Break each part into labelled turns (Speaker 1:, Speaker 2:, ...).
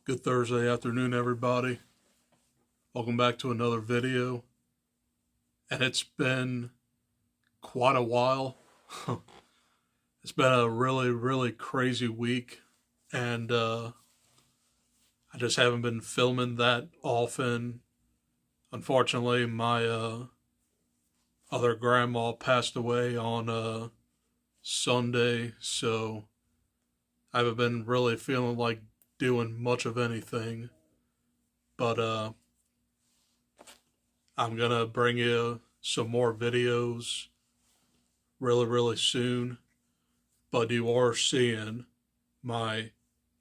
Speaker 1: Good Thursday afternoon, everybody. Welcome back to another video. And it's been quite a while. It's been a really crazy week. And I just haven't been filming that often. Unfortunately, my other grandma passed away on Sunday. So I haven't been really feeling like doing much of anything. But I'm gonna bring you some more videos really soon. But you are seeing my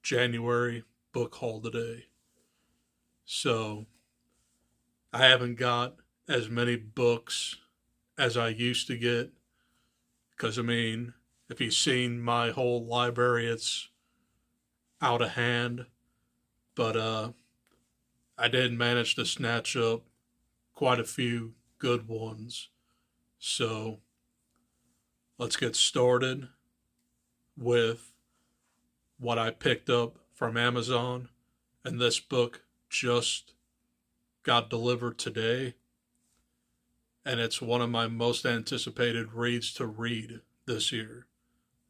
Speaker 1: January book haul today. So I haven't got as many books as I used to get. Because, if you've seen my whole library, it's out of hand. But I did manage to snatch up quite a few good ones. So let's get started with what I picked up from Amazon. And this book just got delivered today. And it's one of my most anticipated reads to read this year.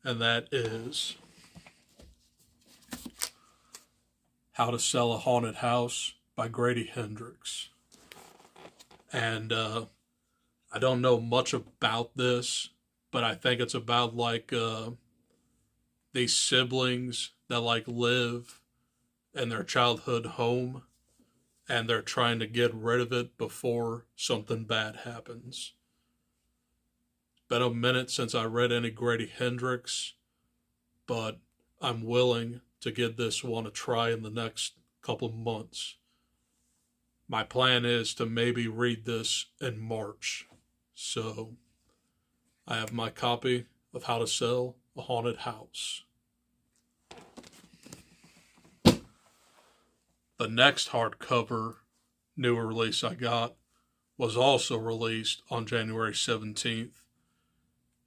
Speaker 1: And that is How to Sell a Haunted House by Grady Hendrix. And I don't know much about this, but I think it's about these siblings that live in their childhood home and they're trying to get rid of it before something bad happens. It's been a minute since I read any Grady Hendrix, but I'm willing to give this one a try in the next couple of months. My plan is to maybe read this in March. So I have my copy of How to Sell a Haunted House. The next hardcover newer release I got was also released on January 17th.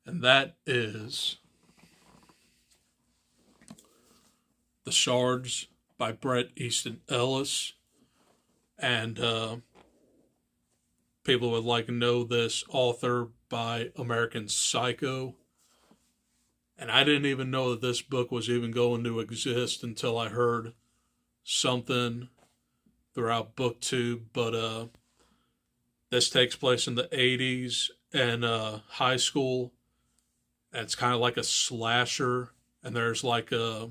Speaker 1: And that is The Shards by Easton Ellis. And people would know this author by American Psycho. And I didn't even know that this book was even going to exist until I heard something throughout booktube. But this takes place in the 80s and high school. And it's kind of like a slasher. And there's a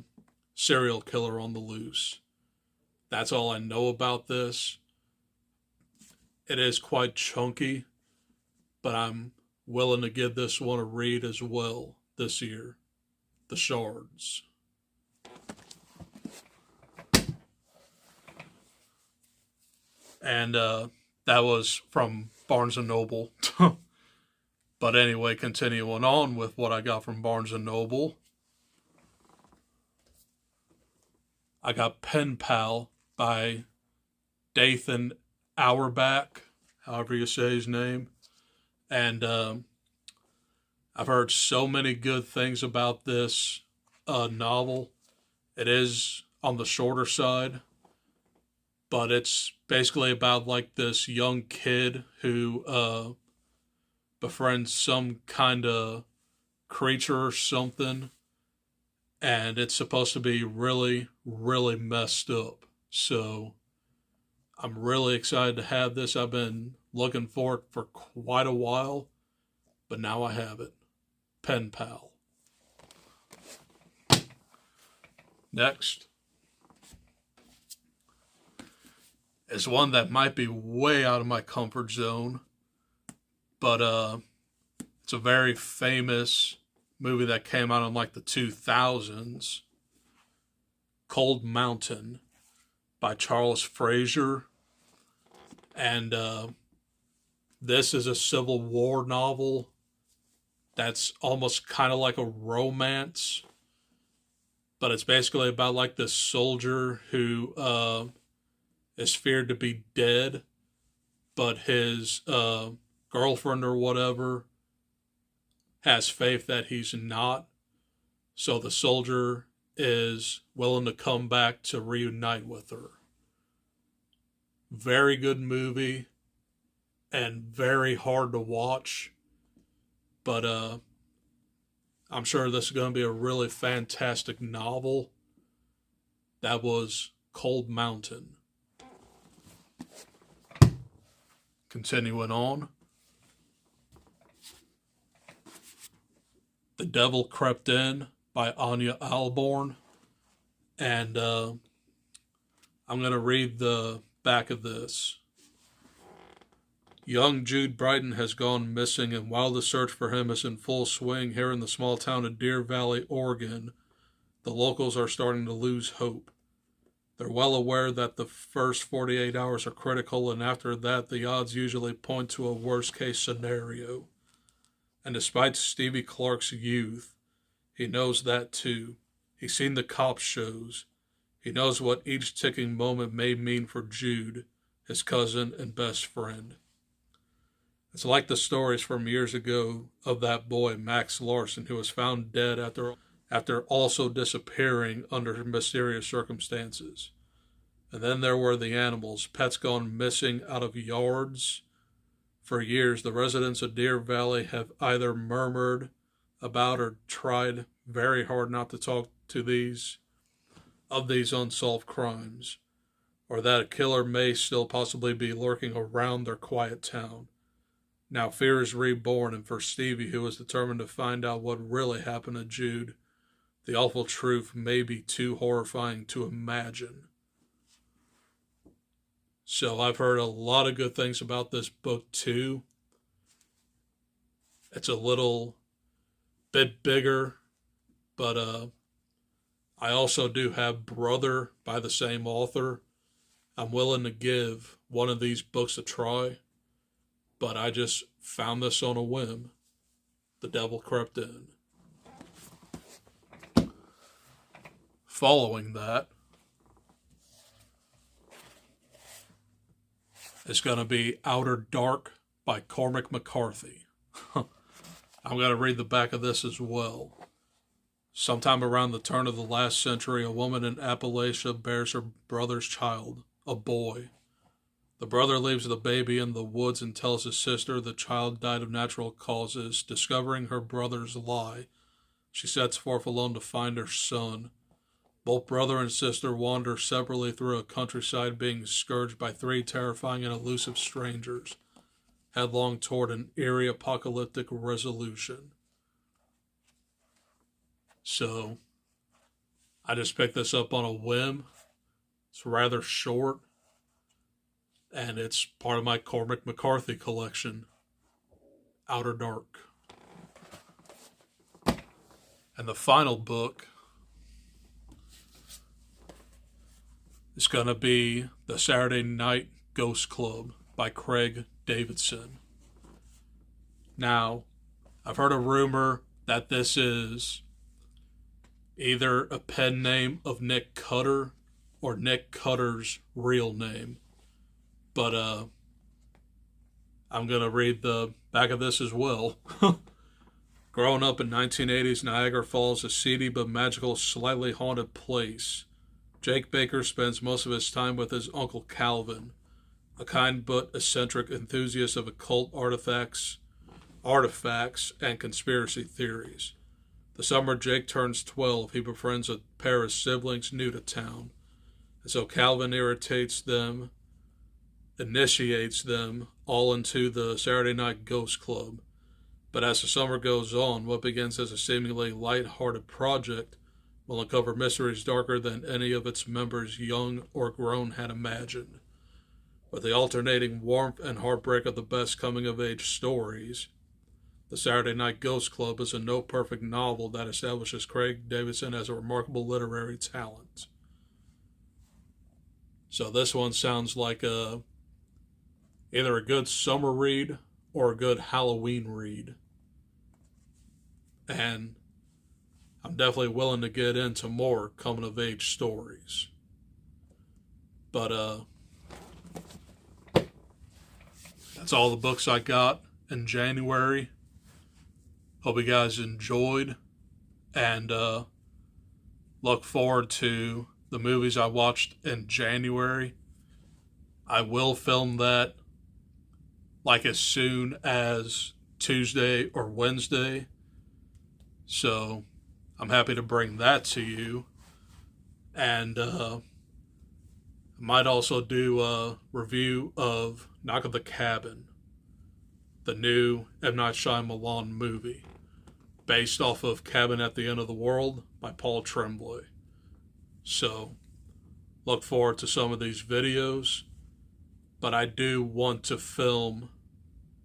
Speaker 1: serial killer on the loose. That's all I know about this. It is quite chunky, but I'm willing to give this one a read as well this year. The Shards. And that was from Barnes & Noble. But anyway, continuing on with what I got from Barnes & Noble. I got Pen Pal by Dathan Auerbach, however you say his name. And I've heard so many good things about this novel. It is on the shorter side, but it's basically about this young kid who befriends some kind of creature or something. And it's supposed to be really messed up. So I'm really excited to have this. I've been looking for it for quite a while, but now I have it. Pen Pal. Next is one that might be way out of my comfort zone, but it's a very famous movie that came out in the 2000s. Cold Mountain by Charles Frazier. And this is a Civil War novel that's almost kind of like a romance. But it's basically about this soldier who is feared to be dead. But his girlfriend or whatever has faith that he's not. So the soldier is willing to come back to reunite with her. Very good movie and very hard to watch, but I'm sure this is going to be a really fantastic novel. That was Cold Mountain. Continuing on. The Devil Crept In by Anya Alborn. And I'm going to read the back of this. Young Jude Brighton has gone missing, and while the search for him is in full swing here in the small town of Deer Valley, Oregon, the locals are starting to lose hope. They're well aware that the first 48 hours are critical, and after that, the odds usually point to a worst-case scenario. And despite Stevie Clark's youth, he knows that too. He's seen the cop shows. He knows what each ticking moment may mean for Jude, his cousin and best friend. It's like the stories from years ago of that boy, Max Larson, who was found dead after also disappearing under mysterious circumstances. And then there were the animals, pets gone missing out of yards. For years, the residents of Deer Valley have either murmured about or tried very hard not to talk to these unsolved crimes, or that a killer may still possibly be lurking around their quiet town. Now fear is reborn, and for Stevie, who is determined to find out what really happened to Jude, the awful truth may be too horrifying to imagine. So I've heard a lot of good things about this book too. It's a little bit bigger, but I also do have Brother by the same author. I'm willing to give one of these books a try, but I just found this on a whim. The Devil Crept In. Following that is going to be Outer Dark by Cormac McCarthy. I'm going to read the back of this as well. Sometime around the turn of the last century, a woman in Appalachia bears her brother's child, a boy. The brother leaves the baby in the woods and tells his sister the child died of natural causes. Discovering her brother's lie, she sets forth alone to find her son. Both brother and sister wander separately through a countryside, being scourged by three terrifying and elusive strangers, headlong toward an eerie apocalyptic resolution. So, I just picked this up on a whim. It's rather short, and it's part of my Cormac McCarthy collection, Outer Dark. And the final book is going to be The Saturday Night Ghost Club by Craig Davidson. Now, I've heard a rumor that this is either a pen name of Nick Cutter or Nick Cutter's real name. But I'm going to read the back of this as well. Growing up in 1980s Niagara Falls, a seedy but magical, slightly haunted place, Jake Baker spends most of his time with his Uncle Calvin, a kind but eccentric enthusiast of occult artifacts, and conspiracy theories. The summer Jake turns 12, he befriends a pair of siblings new to town, and so Calvin initiates them all into the Saturday Night Ghost Club. But as the summer goes on, what begins as a seemingly light-hearted project will uncover mysteries darker than any of its members, young or grown, had imagined. With the alternating warmth and heartbreak of the best coming-of-age stories, The Saturday Night Ghost Club is a no-perfect novel that establishes Craig Davidson as a remarkable literary talent. So this one sounds like either a good summer read or a good Halloween read. And I'm definitely willing to get into more coming-of-age stories. But that's all the books I got in January. Hope you guys enjoyed. And look forward to the movies I watched in January. I will film that like as soon as Tuesday or Wednesday. So I'm happy to bring that to you. And might also do a review of Knock at the Cabin, the new M. Night Shyamalan movie, based off of Cabin at the End of the World by Paul Tremblay. So, look forward to some of these videos, but I do want to film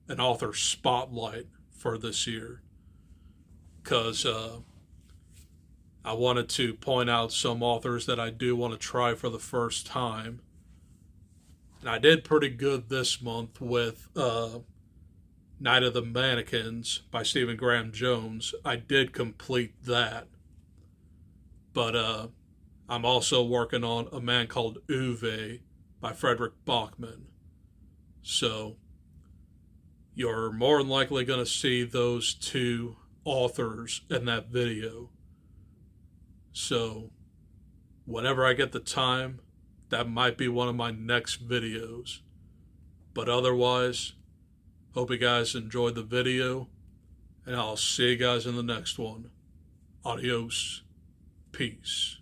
Speaker 1: an author spotlight for this year, because I wanted to point out some authors that I do want to try for the first time. And I did pretty good this month with Night of the Mannequins by Stephen Graham Jones. I did complete that. But I'm also working on A Man Called Uwe by Frederick Bachman. So you're more than likely going to see those two authors in that video. So whenever I get the time, that might be one of my next videos. But otherwise, hope you guys enjoyed the video, and I'll see you guys in the next one. Adios. Peace.